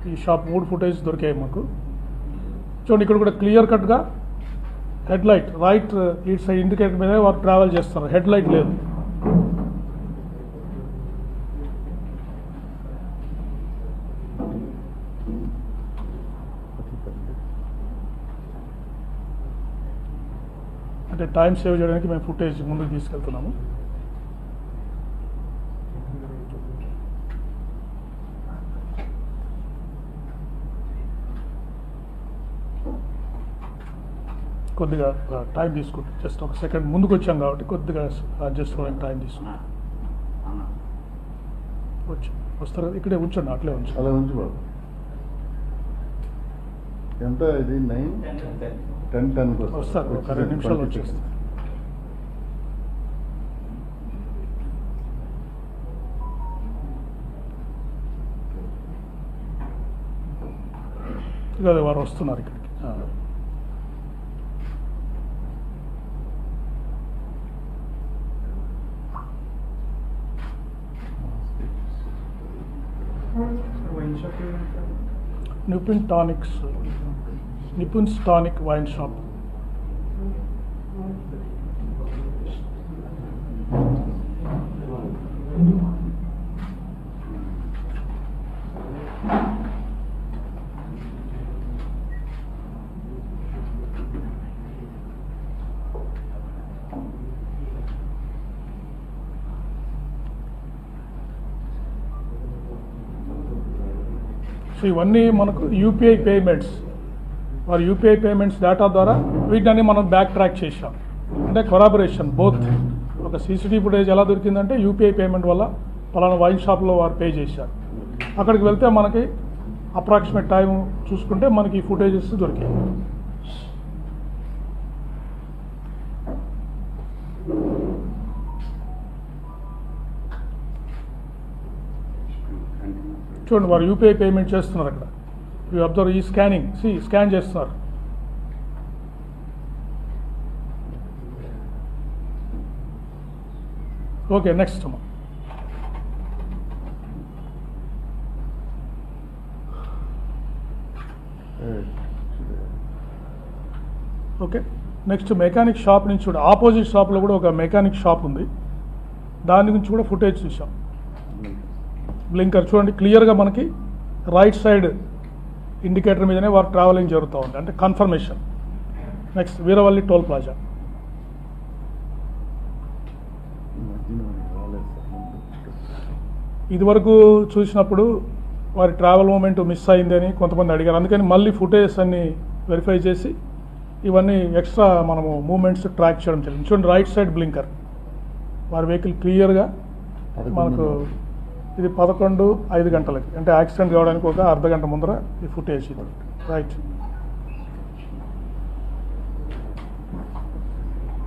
ఈ shop 3 footage దొరికాయి మాకు. చూడండి ఇక్కడ కూడా క్లియర్ కట్గా హెడ్ లైట్ రైట్ ఇటు సైడ్ ఇండికేటర్ మీద వారు ట్రావెల్ చేస్తున్నారు, హెడ్ లైట్ లేదు. అంటే టైం సేవ్ చేయడానికి మేము ఫుటేజ్ ముందుకు తీసుకెళ్తున్నాము. కొద్దిగా టైం తీసుకుంటాం, జస్ట్ ఒక సెకండ్ ముందుకు వచ్చాం కాబట్టి కొద్దిగా అడ్జస్ట్ అవ్వడానికి టైం తీసుకుంటాం. వస్తారు కదా, ఇక్కడే ఉంచండి, అట్లే ఉంచండి. అలా ఉంచు బాబు. ఎంత ఇది 9:10 వస్తారు, ఒక 2 నిమిషాలు వచ్చేస్తారు. ఇక వారు వస్తున్నారు ఇక్కడికి. నిపున్స్ టానిక్ వైన్ షాప్. సో ఇవన్నీ మనకు యూపీఐ పేమెంట్స్, వారు యూపీఐ పేమెంట్స్ డేటా ద్వారా వీటిని మనం బ్యాక్ ట్రాక్ చేసాం. అంటే కొలాబరేషన్ బోత్. ఒక సీసీటీవీ ఫుటేజ్ ఎలా దొరికిందంటే యూపీఐ పేమెంట్ వల్ల పలానా వైన్ షాప్లో వారు పే చేశారు. అక్కడికి వెళ్తే మనకి అప్రాక్సిమేట్ టైం చూసుకుంటే మనకి ఈ ఫుటేజెస్ దొరికాయి. చూడండి వారు యూపీఐ పేమెంట్ చేస్తున్నారు. అక్కడ యూ అబ్జర్వ్ ఈ స్కానింగ్, స్కాన్ చేస్తున్నారు. Okay, next okay next mechanic shop నుంచి కూడా ఆపోజిట్ షాప్లో కూడా ఒక మెకానిక్ షాప్ ఉంది, దాని గురించి కూడా ఫుటేజ్ చూసాం. బ్లింకర్ చూడండి క్లియర్గా మనకి రైట్ సైడ్ ఇండికేటర్ మీదనే వారు ట్రావెలింగ్ జరుగుతూ ఉంది, అంటే confirmation. Next Veeravalli toll plaza. ఇదివరకు చూసినప్పుడు వారి ట్రావెల్ మూమెంట్ మిస్ అయిందని కొంతమంది అడిగారు, అందుకని మళ్ళీ ఫుటేజ్ అన్ని వెరిఫై చేసి ఇవన్నీ ఎక్స్ట్రా మనము మూమెంట్స్ ట్రాక్ చేయడం జరిగింది. చూడండి రైట్ సైడ్ బ్లింకర్, వారి వెహికల్ క్లియర్గా మనకు ఇది 11:05 గంటలకి, అంటే యాక్సిడెంట్ కావడానికి ఒక అర్ధ గంట ముందర ఈ ఫుటేజ్ ఇది. రైట్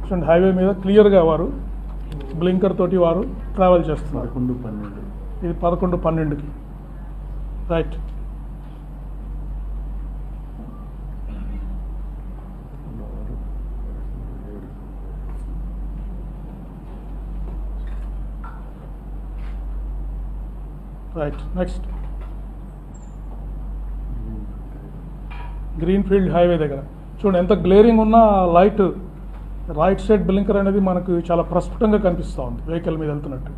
చూడండి హైవే మీద క్లియర్గా వారు బ్లింకర్ తోటి వారు ట్రావెల్ చేస్తున్నారు. ఇది 11:12కి. Right right next greenfield highway దగ్గర చూడండి ఎంత గ్లేరింగ్ ఉన్న లైట్ రైట్ సైడ్ బ్లింకర్ అనేది మనకు చాలా ప్రస్ఫుటంగా కనిపిస్తూ ఉంది వెహికల్ మీద వెళ్తున్నట్టు.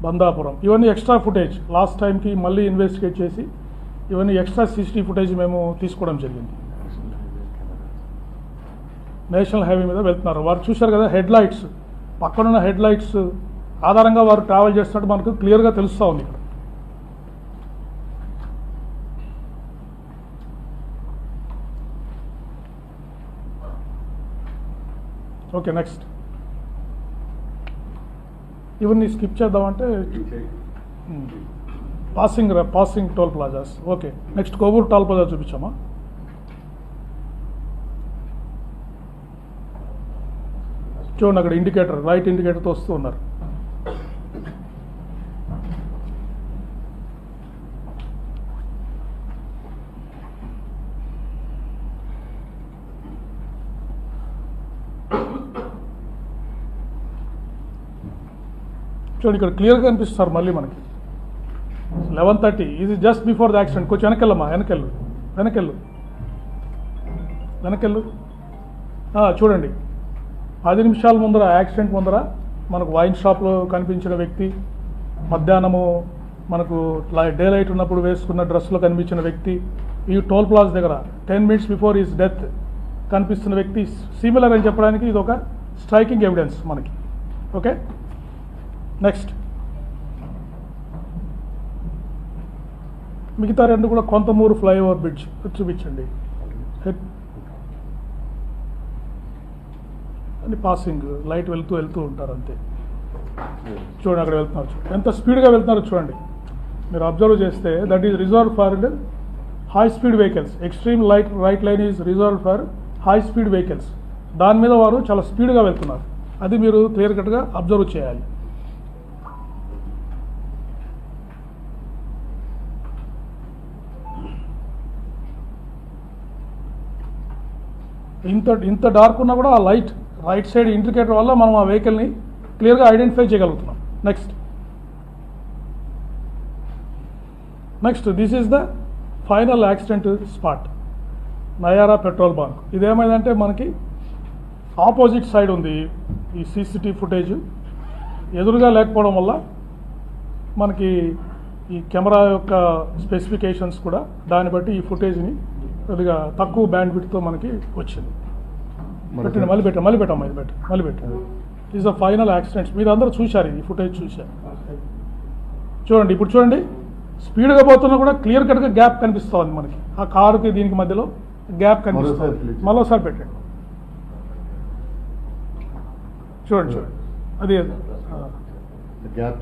బందాపురం ఇవన్నీ ఎక్స్ట్రా ఫుటేజ్ లాస్ట్ టైంకి మళ్ళీ ఇన్వెస్టిగేట్ చేసి ఇవన్నీ ఎక్స్ట్రా సీసీటీవీ ఫుటేజ్ మేము తీసుకోవడం జరిగింది. నేషనల్ హైవే మీద వెళ్తున్నారు వారు చూశారు కదా, హెడ్ లైట్స్ పక్కనున్న హెడ్ లైట్స్ ఆధారంగా వారు ట్రావెల్ చేస్తున్నట్టు మనకు క్లియర్గా తెలుస్తూ ఉంది ఇక్కడ. ఓకే నెక్స్ట్ ఇవన్నీ స్కిప్ చేద్దామంటే passing toll plazas. Okay next Kovur toll plaza చూపించామా. చూడండి అక్కడ ఇండికేటర్ రైట్ ఇండికేటర్తో వస్తూ ఉన్నారు. చూడండి ఇక్కడ క్లియర్గా కనిపిస్తారు మళ్ళీ మనకి 11:30. ఇది జస్ట్ బిఫోర్ ద యాక్సిడెంట్. కొంచెం వెనకెళ్ళమ్మా, వెనకెళ్ళు. చూడండి, 10 నిమిషాల ముందర, యాక్సిడెంట్ ముందర మనకు వైన్ షాప్లో కనిపించిన వ్యక్తి, మధ్యాహ్నము మనకు డే లైట్ ఉన్నప్పుడు వేసుకున్న డ్రెస్లో కనిపించిన వ్యక్తి, ఈ టోల్ ప్లాజా దగ్గర 10 minutes బిఫోర్ హిస్ డెత్ కనిపిస్తున్న వ్యక్తి సిమిలర్ అని చెప్పడానికి ఇది ఒక స్ట్రైకింగ్ ఎవిడెన్స్ మనకి. ఓకే, నెక్స్ట్ మిగతా రెండు కూడా కొంతమూరు ఫ్లైఓవర్ బ్రిడ్జ్ చూపించండి. అని పాసింగ్ లైట్ వెళ్తూ ఉంటారు అంతే. చూడండి అక్కడ వెళ్తున్నారు, ఎంత స్పీడ్గా వెళ్తున్నారో చూడండి. మీరు అబ్జర్వ్ చేస్తే that is reserve for high speed vehicles. Extreme right line is reserve for high speed vehicles. దాని మీద వారు చాలా స్పీడ్గా వెళ్తున్నారు. అది మీరు క్లియర్ కట్గా అబ్జర్వ్ చేయాలి. ఇంత డార్క్ ఉన్నా కూడా ఆ లైట్ రైట్ సైడ్ ఇండికేటర్ వల్ల మనం ఆ వెహికల్ని క్లియర్గా ఐడెంటిఫై చేయగలుగుతున్నాం. Next this is the final accident spot, Nayara petrol bunk. ఇదేమైందంటే మనకి ఆపోజిట్ సైడ్ ఉంది ఈ సీసీటీవీ ఫుటేజ్. ఎదురుగా లేకపోవడం వల్ల మనకి ఈ కెమెరా యొక్క స్పెసిఫికేషన్స్ కూడా దాన్ని బట్టి ఈ ఫుటేజ్ని కొద్దిగా తక్కువ బ్యాండ్ విడ్త్తో మనకి వచ్చింది. పెట్టండి, మళ్ళీ పెట్టండి. Is the final accidents. మీరు అందరూ చూశారు, ఈ ఫుటేజ్ చూశారు. చూడండి, ఇప్పుడు చూడండి, స్పీడ్గా పోతున్నా కూడా క్లియర్ కట్గా గ్యాప్ కనిపిస్తుంది మనకి. ఆ కారుకి దీనికి మధ్యలో గ్యాప్ కనిపిస్తుంది. మరోసారి పెట్టండి, చూడండి. అది గ్యాప్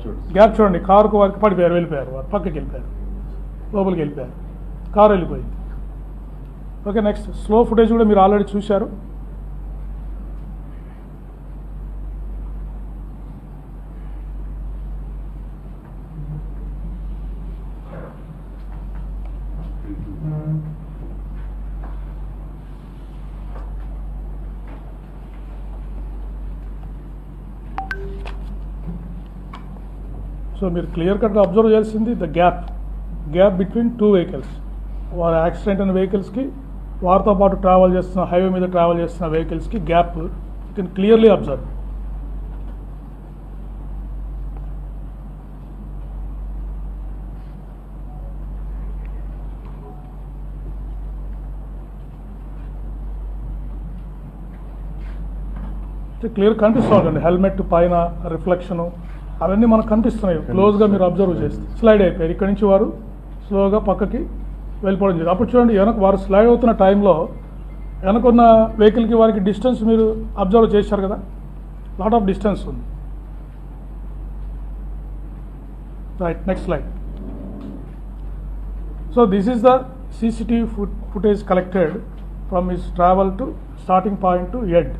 చూడండి. కారుకు వారికి వెళ్ళిపోయారు, వారు పక్కకి వెళ్ళిపోయారు, లోపలికి వెళ్ళిపోయారు, కారు వెళ్ళిపోయింది. ఓకే, నెక్స్ట్ స్లో ఫుటేజ్ కూడా మీరు ఆల్రెడీ చూశారు. సో మీరు క్లియర్ కట్గా అబ్జర్వ్ చేయాల్సింది the gap between two vehicles. వారి యాక్సిడెంట్ అయిన వెహికల్స్కి, వారితో పాటు ట్రావెల్ చేస్తున్న హైవే మీద ట్రావెల్ చేస్తున్న వెహికల్స్కి gap you can clearly observe. Clear కనిపిస్తూ ఉంటుంది. హెల్మెట్ పైన రిఫ్లెక్షను అవన్నీ మనకు కనిపిస్తున్నాయి. క్లోజ్గా మీరు అబ్జర్వ్ చేస్తే స్లైడ్ అయిపోయారు. ఇక్కడి నుంచి వారు స్లోగా పక్కకి వెళ్ళిపోవడం జరిగింది. అప్పుడు చూడండి, వారు స్లైడ్ అవుతున్న టైంలో వెనకున్న వెహికల్కి వారికి డిస్టెన్స్ మీరు అబ్జర్వ్ చేశారు కదా, లాట్ ఆఫ్ డిస్టెన్స్ ఉంది. Right, next slide. So this is the CCTV footage collected from his travel to starting point to end.